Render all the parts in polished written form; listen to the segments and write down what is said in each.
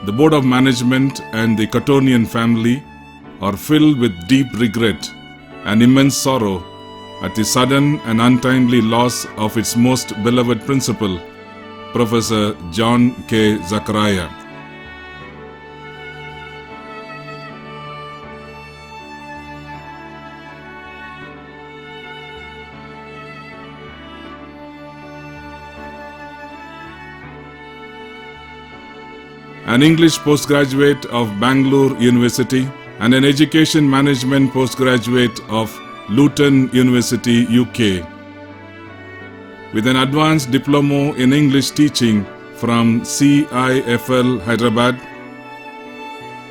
the Board of Management and the Cottonian family are filled with deep regret and immense sorrow at the sudden and untimely loss of its most beloved principal, Professor John K. Zachariah. An English postgraduate of Bangalore University and an Education Management postgraduate of Luton University, UK. With an advanced diploma in English teaching from CIFL Hyderabad,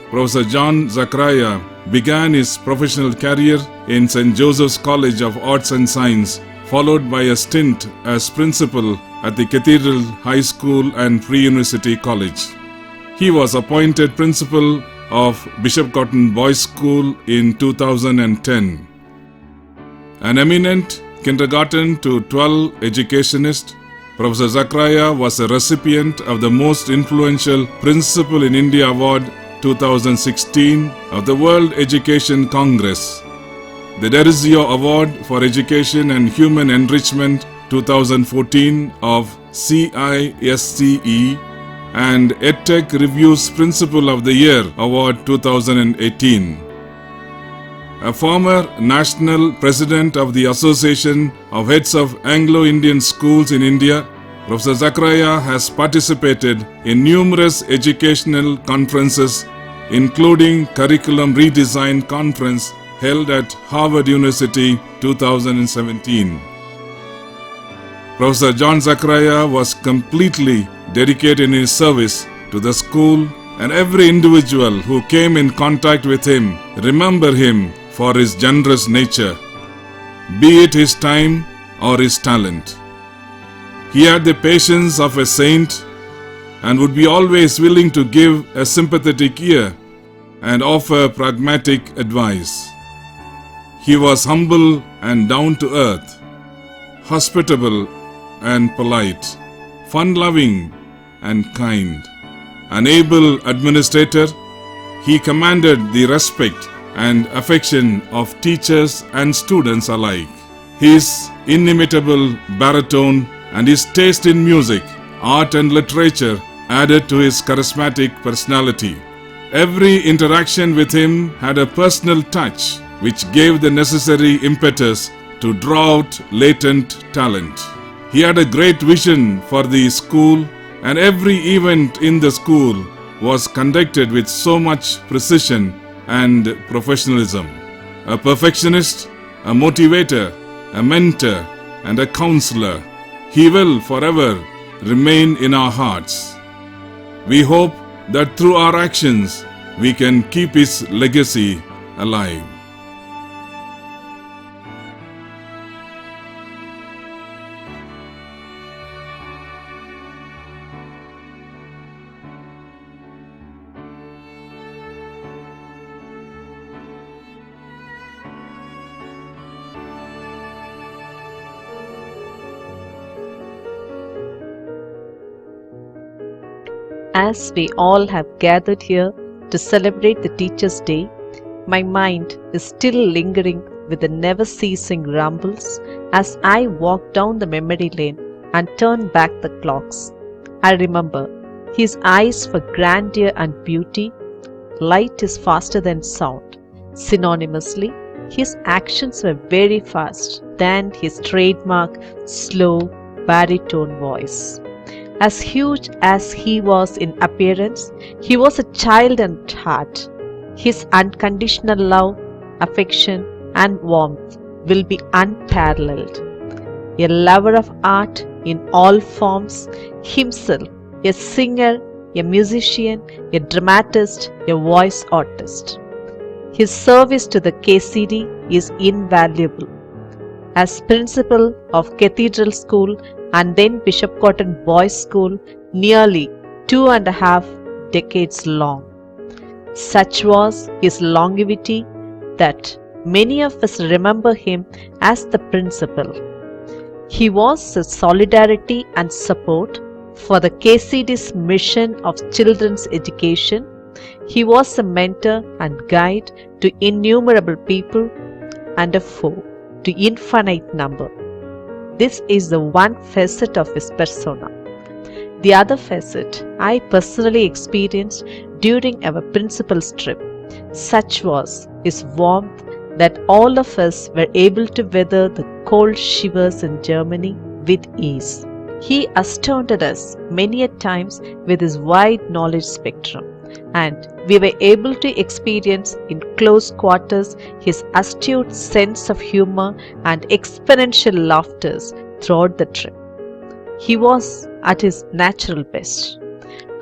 Professor John Zachariah began his professional career in St. Joseph's College of Arts and Science, followed by a stint as principal at the Cathedral High School and Pre-University College. He was appointed principal of Bishop Cotton Boys' School in 2010. An eminent kindergarten to 12 educationist, Professor Zachariah was a recipient of the Most Influential Principal in India Award 2016 of the World Education Congress, the Derizio Award for Education and Human Enrichment 2014 of CISCE, and EdTech Review's Principal of the Year Award 2018. A former national president of the Association of Heads of Anglo-Indian Schools in India, Professor Zachariah has participated in numerous educational conferences, including Curriculum Redesign Conference held at Harvard University 2017. Professor John Zachariah was completely dedicated in his service to the school, and every individual who came in contact with him remember him for his generous nature, be it his time or his talent. He had the patience of a saint and would be always willing to give a sympathetic ear and offer pragmatic advice. He was humble and down to earth, hospitable and polite, fun-loving and kind. An able administrator, he commanded the respect and affection of teachers and students alike. His inimitable baritone and his taste in music, art and literature added to his charismatic personality. Every interaction with him had a personal touch which gave the necessary impetus to draw out latent talent. He had a great vision for the school, and every event in the school was conducted with so much precision and professionalism. A perfectionist, a motivator, a mentor, and a counselor, he will forever remain in our hearts. We hope that through our actions, we can keep his legacy alive. As we all have gathered here to celebrate the Teachers' Day, my mind is still lingering with the never-ceasing rumbles as I walk down the memory lane and turn back the clocks. I remember his eyes for grandeur and beauty. Light is faster than sound. Synonymously, his actions were very fast than his trademark slow baritone voice. As huge as he was in appearance, he was a child at heart. His unconditional love, affection, and warmth will be unparalleled. A lover of art in all forms, himself a singer, a musician, a dramatist, a voice artist. His service to the KCD is invaluable. As principal of Cathedral School and then Bishop Cotton Boys' School, nearly 2.5 decades long. Such was his longevity that many of us remember him as the principal. He was a solidarity and support for the KCD's mission of children's education. He was a mentor and guide to innumerable people and a foe to infinite number. This is the one facet of his persona. The other facet I personally experienced during our principal's trip. Such was his warmth that all of us were able to weather the cold shivers in Germany with ease. He astounded us many a times with his wide knowledge spectrum, and we were able to experience in close quarters his astute sense of humor and exponential laughters throughout the trip. He was at his natural best,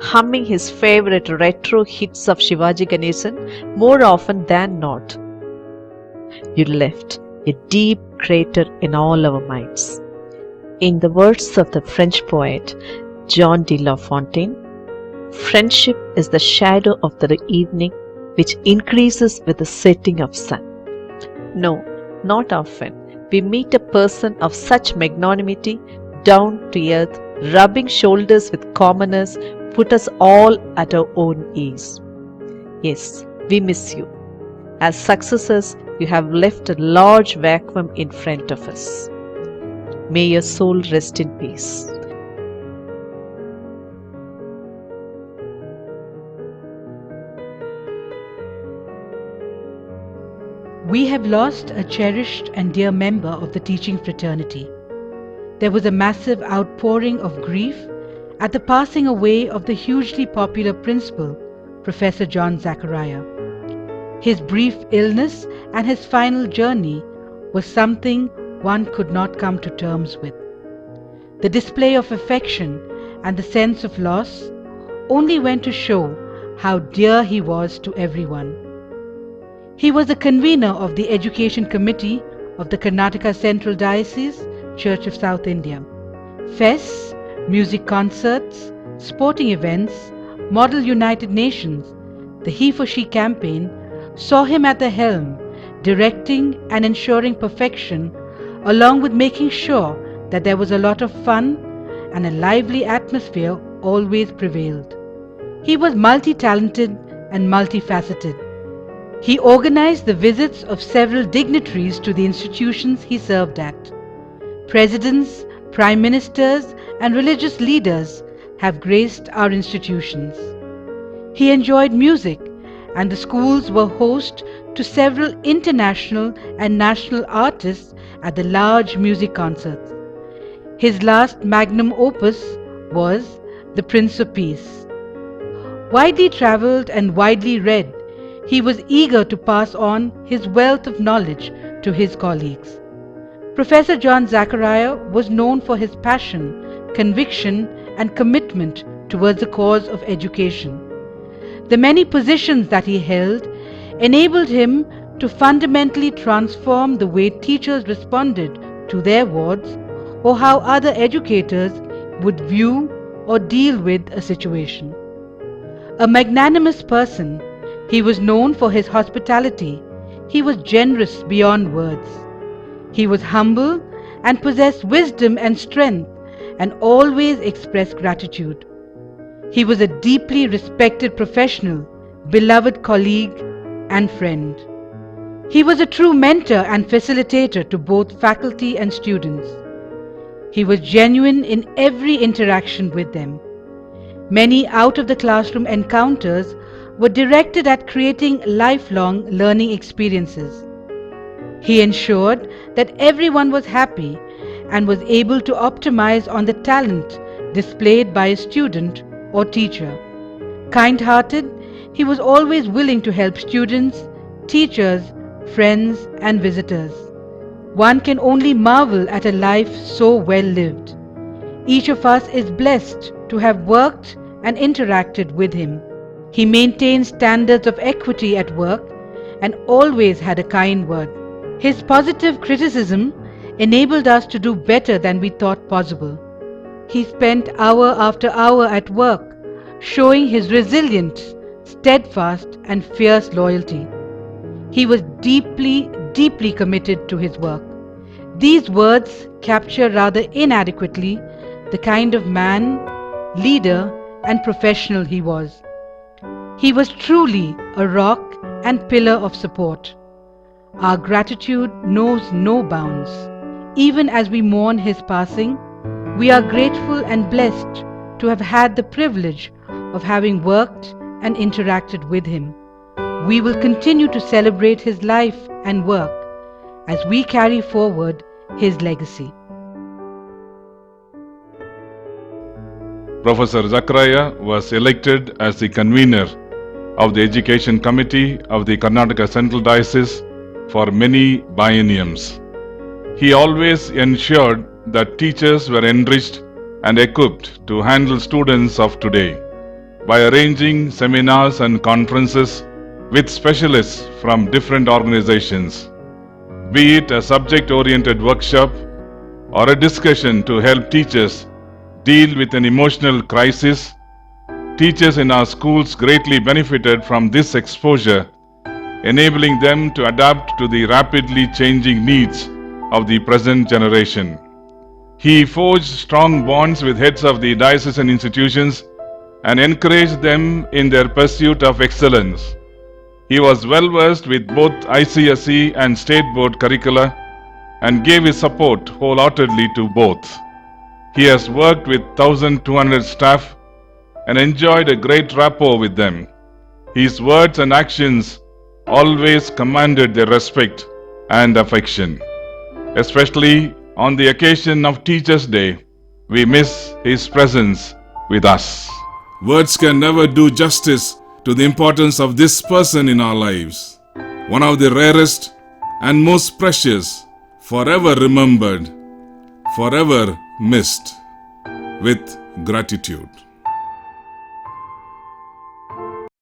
humming his favorite retro hits of Shivaji Ganesan more often than not. You left a deep crater in all our minds. In the words of the French poet Jean de La Fontaine, friendship is the shadow of the evening which increases with the setting of sun. No, not often we meet a person of such magnanimity, down to earth, rubbing shoulders with commoners, put us all at our own ease. Yes, we miss you. As successors, you have left a large vacuum in front of us. May your soul rest in peace. We have lost a cherished and dear member of the teaching fraternity. There was a massive outpouring of grief at the passing away of the hugely popular principal, Professor John Zachariah. His brief illness and his final journey was something one could not come to terms with. The display of affection and the sense of loss only went to show how dear he was to everyone. He was the convener of the Education Committee of the Karnataka Central Diocese, Church of South India. Fests, music concerts, sporting events, Model United Nations, the He for She campaign saw him at the helm, directing and ensuring perfection, along with making sure that there was a lot of fun and a lively atmosphere always prevailed. He was multi-talented and multifaceted. He organized the visits of several dignitaries to the institutions he served at. Presidents, prime ministers, and religious leaders have graced our institutions. He enjoyed music, and the schools were host to several international and national artists at the large music concerts. His last magnum opus was The Prince of Peace. Widely travelled and widely read, he was eager to pass on his wealth of knowledge to his colleagues. Professor John Zachariah was known for his passion, conviction, and commitment towards the cause of education. The many positions that he held enabled him to fundamentally transform the way teachers responded to their wards or how other educators would view or deal with a situation. A magnanimous person, he was known for his hospitality. He was generous beyond words. He was humble and possessed wisdom and strength, and always expressed gratitude. He was a deeply respected professional, beloved colleague, and friend. He was a true mentor and facilitator to both faculty and students. He was genuine in every interaction with them. Many out-of-the-classroom encounters were directed at creating lifelong learning experiences. He ensured that everyone was happy and was able to optimize on the talent displayed by a student or teacher. Kind-hearted, he was always willing to help students, teachers, friends, and visitors. One can only marvel at a life so well lived. Each of us is blessed to have worked and interacted with him. He maintained standards of equity at work and always had a kind word. His positive criticism enabled us to do better than we thought possible. He spent hour after hour at work, showing his resilient, steadfast, and fierce loyalty. He was deeply, deeply committed to his work. These words capture rather inadequately the kind of man leader, and professional he was. He was truly a rock and pillar of support. Our gratitude knows no bounds. Even as we mourn his passing, we are grateful and blessed to have had the privilege of having worked and interacted with him. We will continue to celebrate his life and work as we carry forward his legacy. Professor Zachariah was elected as the convener of the Education Committee of the Karnataka Central Diocese for many bienniums. He always ensured that teachers were enriched and equipped to handle students of today by arranging seminars and conferences with specialists from different organizations, be it a subject-oriented workshop or a discussion to help teachers deal with an emotional crisis. Teachers in our schools greatly benefited from this exposure, enabling them to adapt to the rapidly changing needs of the present generation. He forged strong bonds with heads of the diocesan institutions and encouraged them in their pursuit of excellence. He was well versed with both ICSE and State Board curricula and gave his support wholeheartedly to both. He has worked with 1,200 staff and enjoyed a great rapport with them. His words and actions always commanded their respect and affection. Especially on the occasion of Teachers' Day, we miss his presence with us. Words can never do justice to the importance of this person in our lives. One of the rarest and most precious, forever remembered, forever missed. With gratitude.